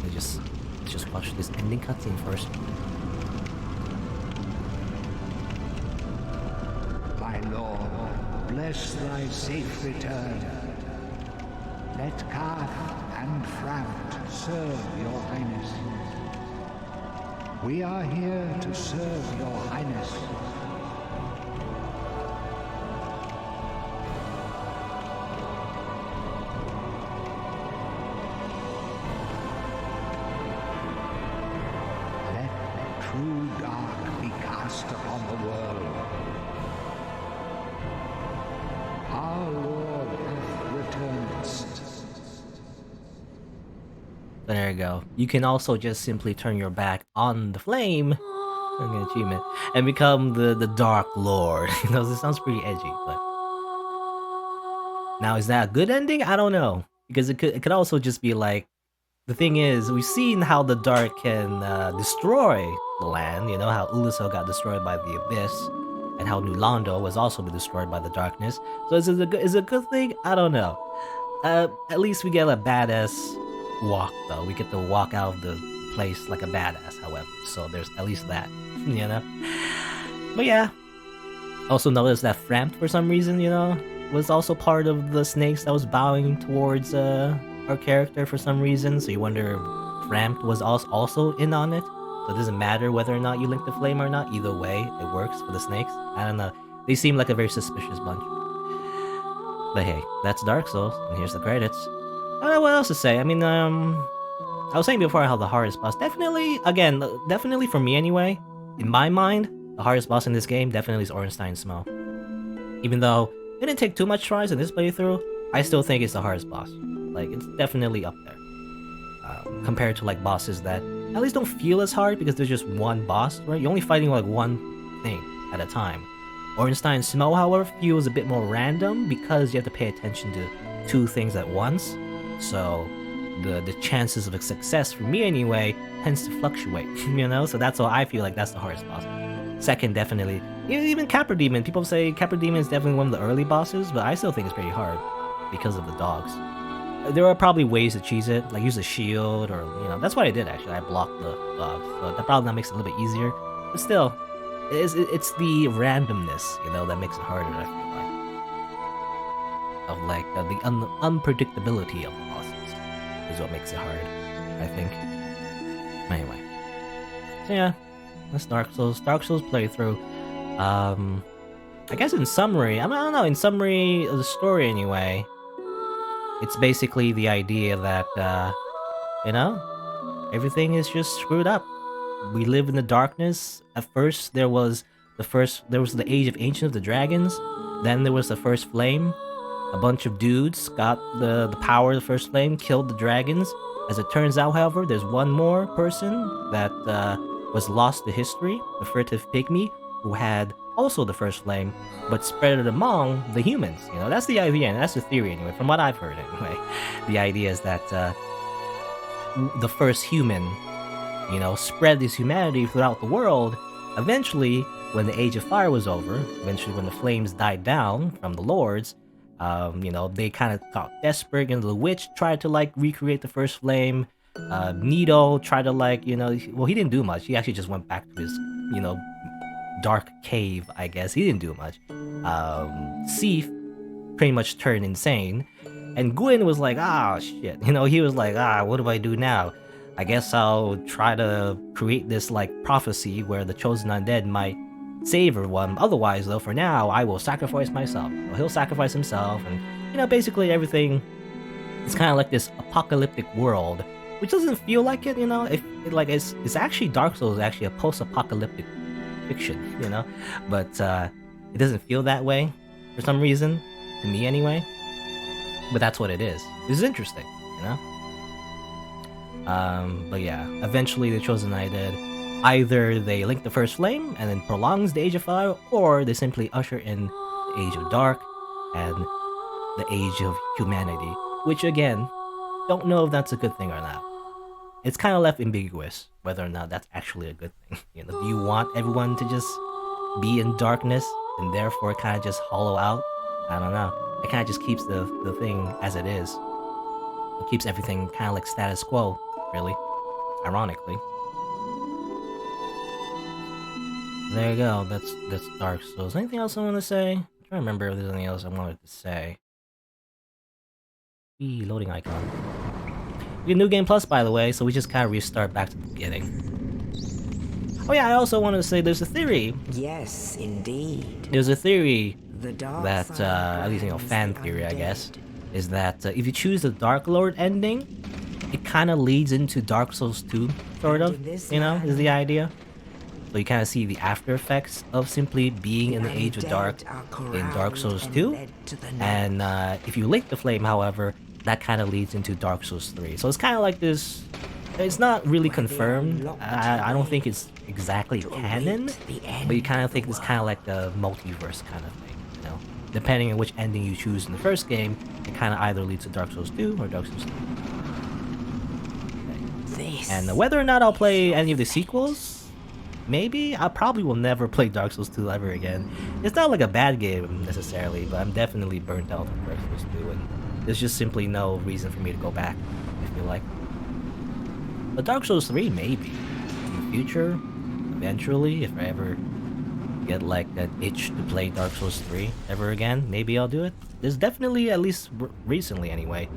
Let's just watch this ending cutscene first. My lord, bless thy safe return. Let Kath and Frampt serve your highness. We are here to serve your highness. true dark be cast upon the world. Our Lord hath returned. So there you go. You can also just simply turn your back on the flame, an achievement, and become the Dark Lord. You know, this sounds pretty edgy, but now is that a good ending? I don't know, because it could also just be like, the thing is, we've seen how the dark can destroy the land. You know how Uluso got destroyed by the abyss, and how New Londo was also destroyed by the darkness. So is it a good thing? I don't know. At least we get a badass walk, though. We get to walk out of the place like a badass, however. So there's at least that, you know? But yeah. Also noticed that Frampt, for some reason, you know, was also part of the snakes that was bowing towards our character for some reason. So you wonder if Frampt was also in on it. So it doesn't matter whether or not you link the flame or not. Either way, it works for the snakes. I don't know. They seem like a very suspicious bunch. But hey, that's Dark Souls, and here's the credits. I don't know what else to say. I mean, I was saying before how the hardest boss, definitely for me anyway, in my mind, the hardest boss in this game definitely is Ornstein's Smell. Even though it didn't take too much tries in this playthrough, I still think it's the hardest boss. Like, it's definitely up there. Compared to like bosses that at least don't feel as hard because there's just one boss, right? You're only fighting like one thing at a time. Ornstein's Smell, however, feels a bit more random because you have to pay attention to two things at once. So the chances of a success, for me anyway, tends to fluctuate, you know? So that's why I feel like that's the hardest boss. Second, definitely, even Capra Demon. People say Capra Demon is definitely one of the early bosses, but I still think it's pretty hard because of the dogs. There are probably ways to cheese it, like use a shield, or, you know, that's what I did actually. I blocked the dogs, so that probably makes it a little bit easier. But still, it's the randomness, you know, that makes it harder, I feel like. Of like the unpredictability of the bosses is what makes it hard, I think. Anyway, so yeah, that's Dark Souls playthrough. I guess in summary, I don't know, in summary of the story anyway, it's basically the idea that, you know, everything is just screwed up. We live in the darkness. At first, there was the Age of Ancient of the Dragons. Then there was the First Flame. A bunch of dudes got the power of the First Flame, killed the dragons. As it turns out, however, there's one more person that was lost to history, the furtive pygmy, who had also the First Flame, but spread it among the humans. You know, that's the idea, and that's the theory anyway, from what I've heard anyway. The idea is that the first human, you know, spread this humanity throughout the world. Eventually, when the Age of Fire was over, eventually when the flames died down from the lords, you know, they kind of got desperate, and the witch tried to like recreate the First Flame. Nito tried to like, you know, well, he didn't do much. He actually just went back to his, you know, dark cave, I guess. He didn't do much. Sif pretty much turned insane, and Gwyn was like, shit, you know, he was like, what do I do now? I guess I'll try to create this like prophecy where the chosen undead might save everyone. Otherwise, though, for now, I will sacrifice myself. Well, he'll sacrifice himself, and, you know, basically everything is kind of like this apocalyptic world, which doesn't feel like it, you know. It's actually, Dark Souls is actually a post-apocalyptic fiction, you know, but it doesn't feel that way for some reason, to me anyway. But that's what it is. This is interesting, you know. But yeah, eventually the Chosen Undead, either they link the First Flame and then prolongs the Age of Fire, or they simply usher in the Age of Dark and the Age of Humanity, which again, don't know if that's a good thing or not. It's kind of left ambiguous whether or not that's actually a good thing. You know, do you want everyone to just be in darkness and therefore kind of just hollow out? I don't know. It kind of just keeps the thing as it is. It keeps everything kind of like status quo, really. Ironically. There you go. That's Dark Souls. Anything else I want to say? I'm trying to remember if there's anything else I wanted to say. Loading icon. We get New Game Plus, by the way, so we just kind of restart back to the beginning. Oh yeah, I also wanted to say there's a theory. Yes, indeed. There's a theory The dark that, side at least, you know, becomes fan the theory, I guess, undead. is that if you choose the Dark Lord ending, it kind of leads into Dark Souls 2, sort And of, in this you know, is the land, idea. So you kind of see the after effects of simply being in the Age of Dark in Dark Souls 2. And if you lick the flame, however, that kind of leads into Dark Souls 3. So it's kind of like this. It's not really confirmed. I don't think it's exactly canon, but you kind of think it's kind of like the multiverse kind of thing, you know? Depending on which ending you choose in the first game, it kind of either leads to Dark Souls 2 or Dark Souls 3. Okay. And whether or not I'll play any of the sequels, maybe. I probably will never play Dark Souls 2 ever again. It's not like a bad game necessarily, but I'm definitely burnt out on Dark Souls 2, and there's just simply no reason for me to go back, I feel like. But Dark Souls 3, maybe. In the future, eventually, if I ever get like an itch to play Dark Souls 3 ever again, maybe I'll do it. There's definitely, at least recently anyway,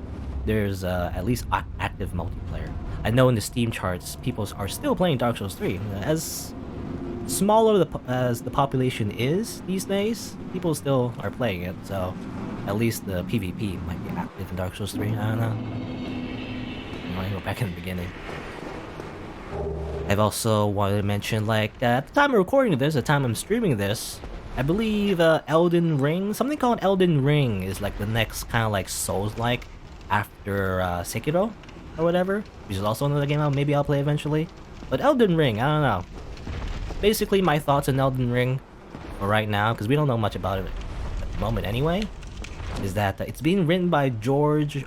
there's at least active multiplayer. I know in the Steam charts, people are still playing Dark Souls 3. As smaller as the population is these days, people still are playing it, so at least the PvP might be active in Dark Souls 3, I don't know. I want to go back in the beginning. I've also wanted to mention, like, at the time I'm recording this, the time I'm streaming this, I believe Elden Ring, something called Elden Ring is like the next kind of like Souls-like after Sekiro or whatever, which is also another game maybe I'll play eventually. But Elden Ring, I don't know. Basically, my thoughts on Elden Ring for right now, because we don't know much about it at the moment anyway, is that it's being written by George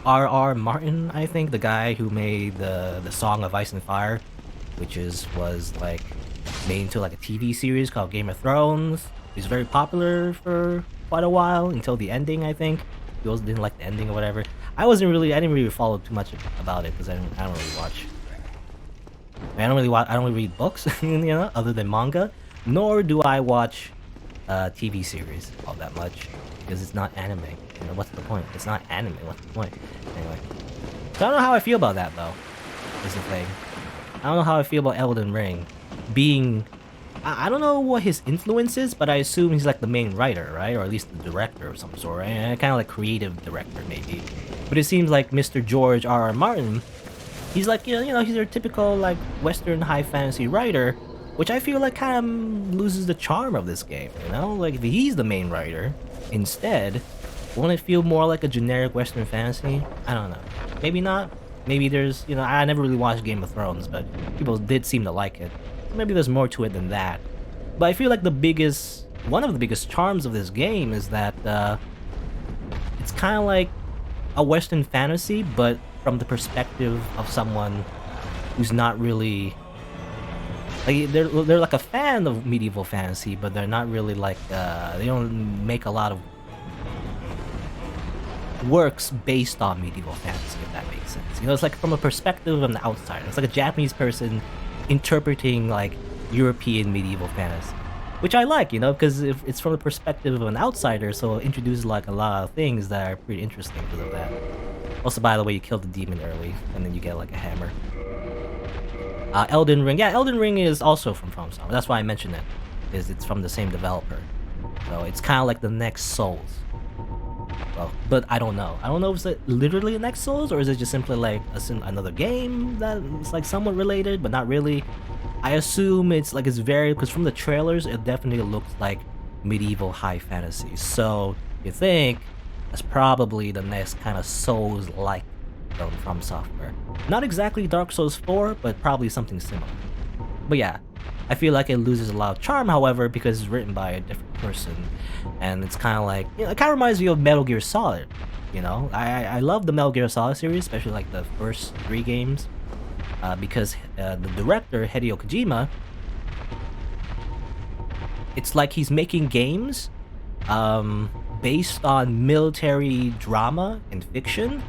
R.R. Martin, I think, the guy who made the Song of Ice and Fire, which was like made into like a TV series called Game of Thrones. He's very popular for quite a while until the ending, I think. He also didn't like the ending or whatever. I didn't really follow too much about it because I don't really watch. I don't really read books, you know, other than manga. Nor do I watch TV series all that much because it's not anime. You know, what's the point? It's not anime. What's the point? Anyway, so I don't know how I feel about that though. Is the thing. I don't know how I feel about Elden Ring being. I don't know what his influence is, but I assume he's like the main writer, right? Or at least the director of some sort, right? Kind of like creative director maybe. But it seems like Mr. George R.R. Martin, he's like, you know, he's your typical like Western high fantasy writer, which I feel like kind of loses the charm of this game, you know? Like if he's the main writer, instead, won't it feel more like a generic Western fantasy? I don't know. Maybe not. Maybe there's, you know, I never really watched Game of Thrones, but people did seem to like it. Maybe there's more to it than that. But I feel like one of the biggest charms of this game is that it's kind of like a Western fantasy, but from the perspective of someone who's not really like they're like a fan of medieval fantasy, but they're not really like they don't make a lot of works based on medieval fantasy, if that makes sense. You know, it's like from a perspective of an outsider. It's like a Japanese person interpreting like European medieval fantasy, which I like, you know, because if it's from the perspective of an outsider, so it introduces like a lot of things that are pretty interesting because of that. Also, by the way, you kill the demon early, and then you get like a hammer. Elden Ring, yeah, Elden Ring is also from FromSoftware. That's why I mentioned it, is it's from the same developer. So it's kind of like the next Souls. Well, but I don't know. I don't know if it's literally the next Souls, or is it just simply like another game that's like somewhat related, but not really. I assume it's very, because from the trailers, it definitely looks like medieval high fantasy. So you think that's probably the next kind of Souls-like from FromSoftware. Not exactly Dark Souls 4, but probably something similar. But yeah, I feel like it loses a lot of charm, however, because it's written by a different person, and it's kind of like, you know, it kind of reminds me of Metal Gear Solid. You know, I love the Metal Gear Solid series, especially like the first 3 games, because the director Hideo Kojima, it's like he's making games based on military drama and fiction,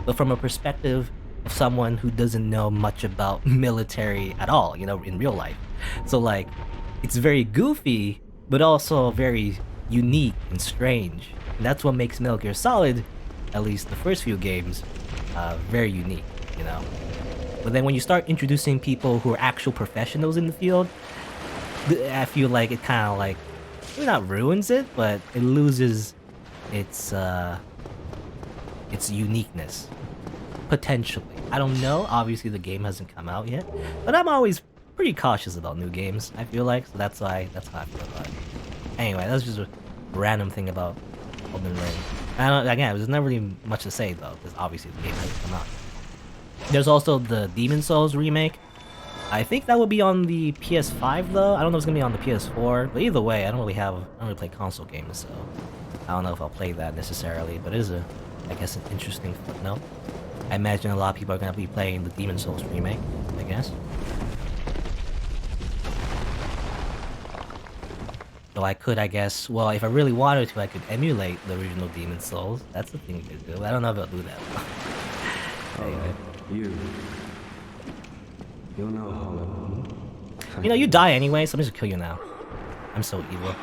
but from a perspective of someone who doesn't know much about military at all, you know, in real life. So like, it's very goofy, but also very unique and strange. And that's what makes Metal Gear Solid, at least the first few games, very unique, you know. But then when you start introducing people who are actual professionals in the field, I feel like it kind of like, well, not ruins it, but it loses its uniqueness. Potentially. I don't know, obviously the game hasn't come out yet, but I'm always pretty cautious about new games, I feel like, so that's how I feel about it. Anyway, that's just a random thing about Elden Ring. Again, there's never really much to say though, because obviously the game hasn't come out. There's also the Demon Souls remake. I think that will be on the PS5 though. I don't know if it's gonna be on the PS4, but either way, I don't really play console games, so I don't know if I'll play that necessarily. But it is I guess, an interesting footnote. I imagine a lot of people are gonna be playing the Demon Souls remake, I guess. So I could, I guess, well, if I really wanted to, I could emulate the original Demon Souls. That's the thing to do. I don't know if I'll do that. Anyway. You're no hollow. You know, you die anyway, so I'm just gonna kill you now. I'm so evil.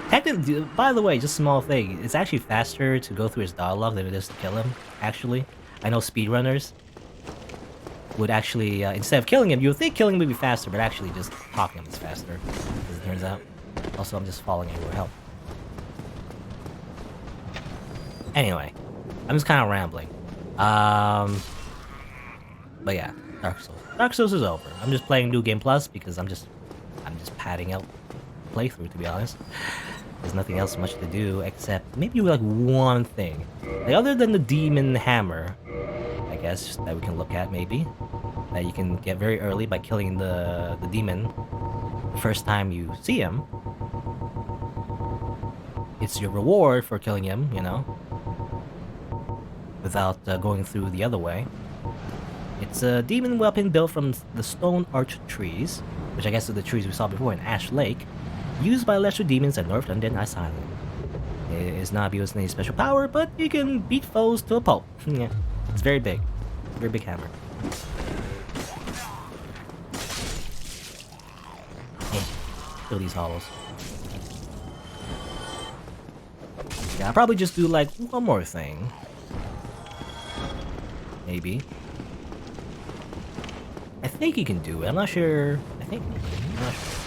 Technically, by the way, just a small thing, it's actually faster to go through his dialogue than it is to kill him, actually. I know speedrunners would actually, instead of killing him, you would think killing him would be faster, but actually just talking him is faster, as it turns out. Also, I'm just following everywhere help. Anyway, I'm just kind of rambling. But yeah, Dark Souls. Dark Souls is over. I'm just playing New Game Plus because I'm just padding out playthrough, to be honest. There's nothing else much to do except maybe like one thing. Like, other than the demon hammer, I guess, that we can look at maybe. That you can get very early by killing the demon the first time you see him. It's your reward for killing him, you know, without going through the other way. It's a demon weapon built from the stone arch trees, which I guess are the trees we saw before in Ash Lake, used by lesser demons at North Undead Asylum. It is not used in any special power, but you can beat foes to a pulp. Yeah, it's very big. Very big hammer. Hey, kill these hollows. Yeah, I'll probably just do like one more thing. Maybe. I think you can do it. I'm not sure. I think. I'm not sure.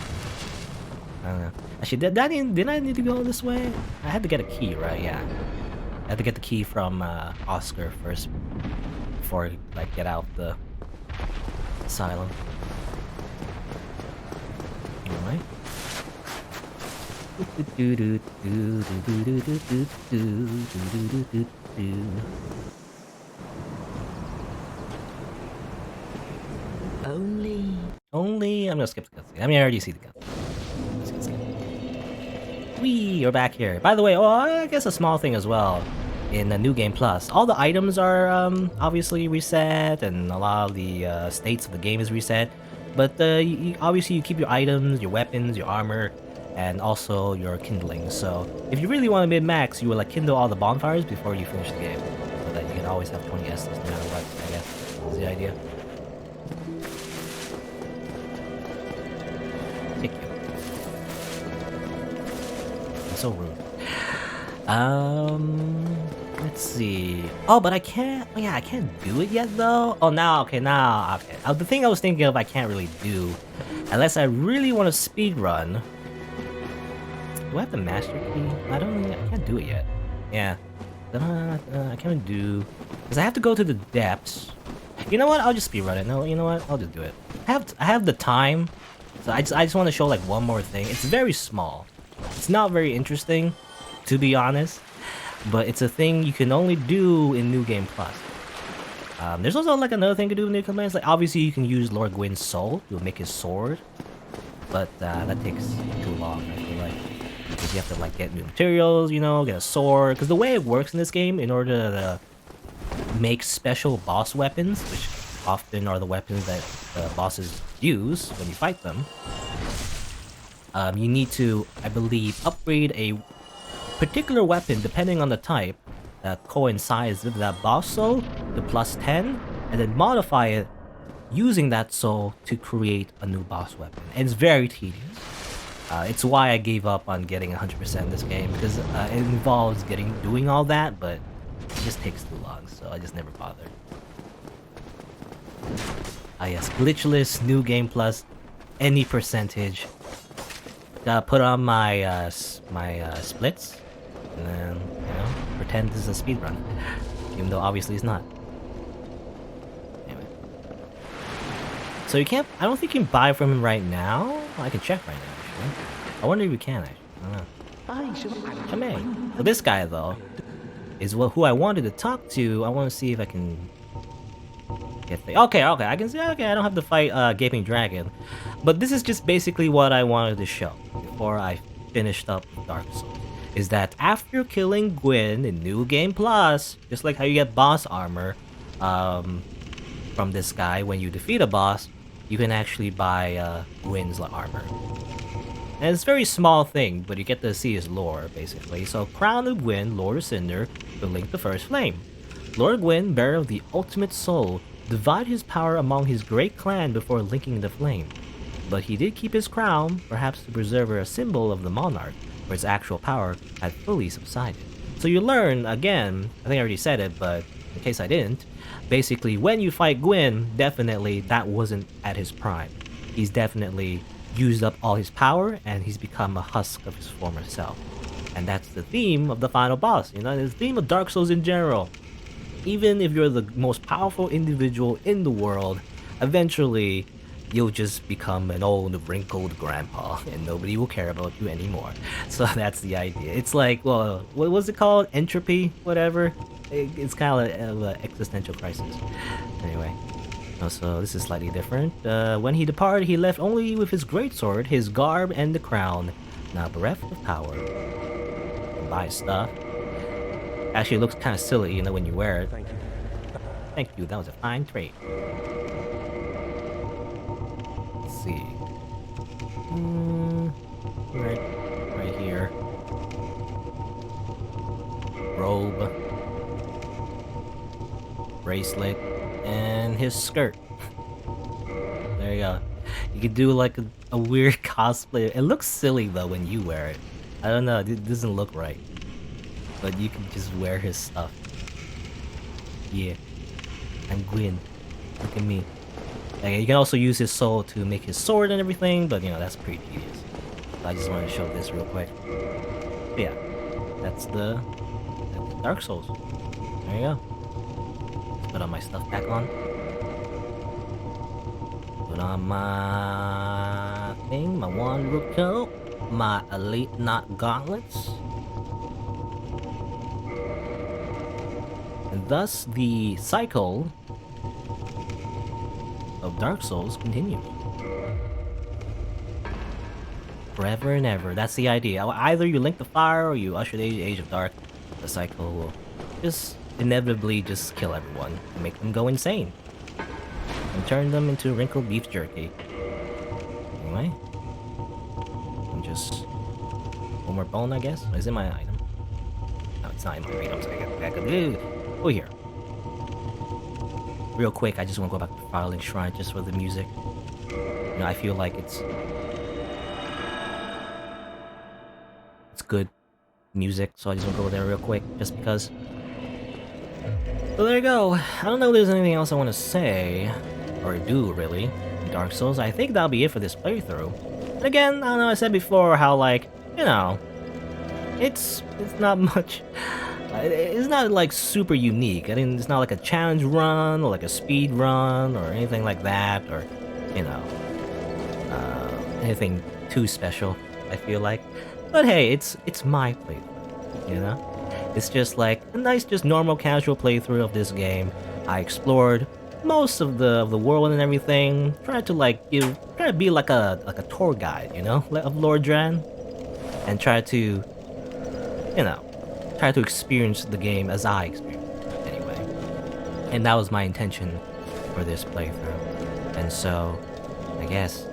I don't know. Actually, didn't I need to go this way? I had to get a key, right? Yeah. I had to get the key from Oscar first before I like get out the asylum. Anyway. Only. I'm gonna skip the cutscene. I mean, I already see the cutscene. Let's skip. Whee! We're back here. By the way, oh, I guess a small thing as well. In the New Game Plus, all the items are obviously reset, and a lot of the states of the game is reset. But obviously, you keep your items, your weapons, your armor, and also your kindling. So if you really want to min-max, you will like kindle all the bonfires before you finish the game, so that you can always have 20 S's no matter what. I guess is the idea. So rude. Let's see. Oh, but I can't. Oh, yeah, I can't do it yet though. Oh, now, okay. The thing I was thinking of, I can't really do, unless I really want to speed run. Do I have the master key? I can't do it yet. Yeah. I can't do, because I have to go to the depths. You know what? I'll just speed run it. No, you know what? I'll just do it. I have the time, so I just want to show like one more thing. It's very small. It's not very interesting, to be honest, but it's a thing you can only do in New Game Plus. There's also like another thing to do in New Game Plus. Like obviously you can use Lord Gwyn's soul to make his sword, but that takes too long. I feel like because you have to like get new materials, you know, get a sword. Because the way it works in this game, in order to make special boss weapons, which often are the weapons that bosses use when you fight them. You need to, I believe, upgrade a particular weapon depending on the type that coincides with that boss soul to +10, and then modify it using that soul to create a new boss weapon. And it's very tedious. It's why I gave up on getting 100% in this game, because it involves doing all that, but it just takes too long, so I just never bothered. Ah yes, glitchless, New Game Plus, any percentage. Put on my splits, and then, you know, pretend this is a speedrun, even though obviously it's not. Anyway. So you can't. I don't think you can buy from him right now. I can check right now. Actually, I wonder if you can. Actually, I don't know. Come in. So this guy though is who I wanted to talk to. I want to see if I can get the. Okay, I can see. Okay, I don't have to fight Gaping Dragon, but this is just basically what I wanted to show before I finished up Dark Souls. Is that after killing Gwyn in New Game Plus, just like how you get boss armor from this guy when you defeat a boss, you can actually buy Gwyn's armor. And it's a very small thing, but you get to see his lore, basically. So, Crown of Gwyn, Lord of Cinder, to link the First Flame. Lord Gwyn, bearer of the ultimate soul, divided his power among his great clan before linking the flame. But he did keep his crown, perhaps to preserve a symbol of the monarch, where its actual power had fully subsided. So you learn, again, I think I already said it, but in case I didn't, basically when you fight Gwyn, definitely that wasn't at his prime. He's definitely used up all his power, and he's become a husk of his former self. And that's the theme of the final boss, you know, the theme of Dark Souls in general. Even if you're the most powerful individual in the world, eventually you'll just become an old wrinkled grandpa and nobody will care about you anymore. So that's the idea. It's like, well, what was it called? Entropy? Whatever? It's kind of an existential crisis. Anyway. So this is slightly different. When he departed, he left only with his greatsword, his garb, and the crown. Now bereft of power. Buy stuff. Actually, it looks kind of silly, you know, when you wear it. Thank you. Thank you, that was a fine trade. Let's see. Right here. Robe. Bracelet. And his skirt. There you go. You could do like a weird cosplay. It looks silly though when you wear it. I don't know, it doesn't look right. But you can just wear his stuff. Yeah. I'm Gwyn. Look at me. Like, you can also use his soul to make his sword and everything, but you know, that's pretty tedious. So I just wanted to show this real quick. But yeah. That's Dark Souls. There you go. Let's put all my stuff back on. Put on my thing, my wanderer coat, my elite knot gauntlets. And thus, the cycle of Dark Souls continues. Forever and ever. That's the idea. Either you link the fire or you usher the Age of Dark. The cycle will just inevitably just kill everyone and make them go insane. And turn them into wrinkled beef jerky. Anyway. And just one more bone, I guess? Is it my item? No, it's not in my items. I get back up. Oh, here. Real quick, I just want to go back to Firelink Shrine just for the music. You know, I feel like it's good music, so I just want to go there real quick, just because. So there you go. I don't know if there's anything else I want to say, or do, really, in Dark Souls. I think that'll be it for this playthrough. And again, I don't know, I said before how, like, you know, it's not much. It's not like super unique. I mean, it's not like a challenge run or like a speed run or anything like that, or you know, anything too special. I feel like, but hey, it's my playthrough. You know, it's just like a nice, just normal, casual playthrough of this game. I explored most of the world and everything. Tried to be like a tour guide, you know, of Lordran, and try to, you know. Try to experience the game as I experienced it, anyway. And that was my intention for this playthrough. And so, I guess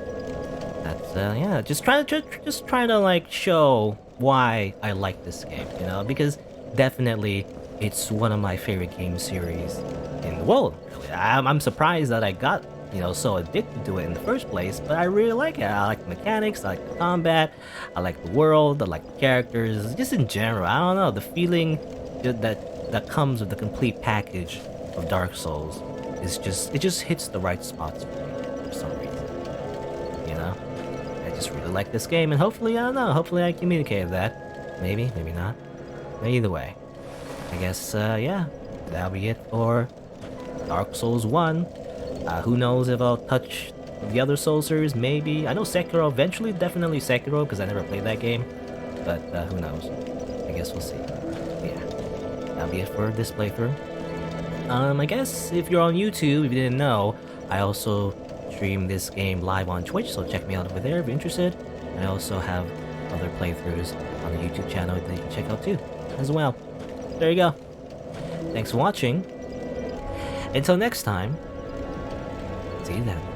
that's yeah, just trying to like show why I like this game, you know, because definitely it's one of my favorite game series in the world. Really. I'm surprised that I got, you know, so addicted to it in the first place, but I really like it. I like the mechanics, I like the combat, I like the world, I like the characters, just in general. I don't know, the feeling that comes with the complete package of Dark Souls is just, it just hits the right spots for me for some reason. You know? I just really like this game, and hopefully, I don't know, hopefully I communicated that. Maybe, maybe not. But either way, I guess, yeah, that'll be it for Dark Souls 1. Who knows if I'll touch The other Soul series, maybe. I know Sekiro, eventually, definitely Sekiro, because I never played that game. But who knows? I guess we'll see. Yeah, that'll be it for this playthrough. I guess if you're on YouTube, if you didn't know, I also stream this game live on Twitch, so check me out over there if you're interested. And I also have other playthroughs on the YouTube channel that you can check out too, as well. There you go. Thanks for watching. Until next time, see you then.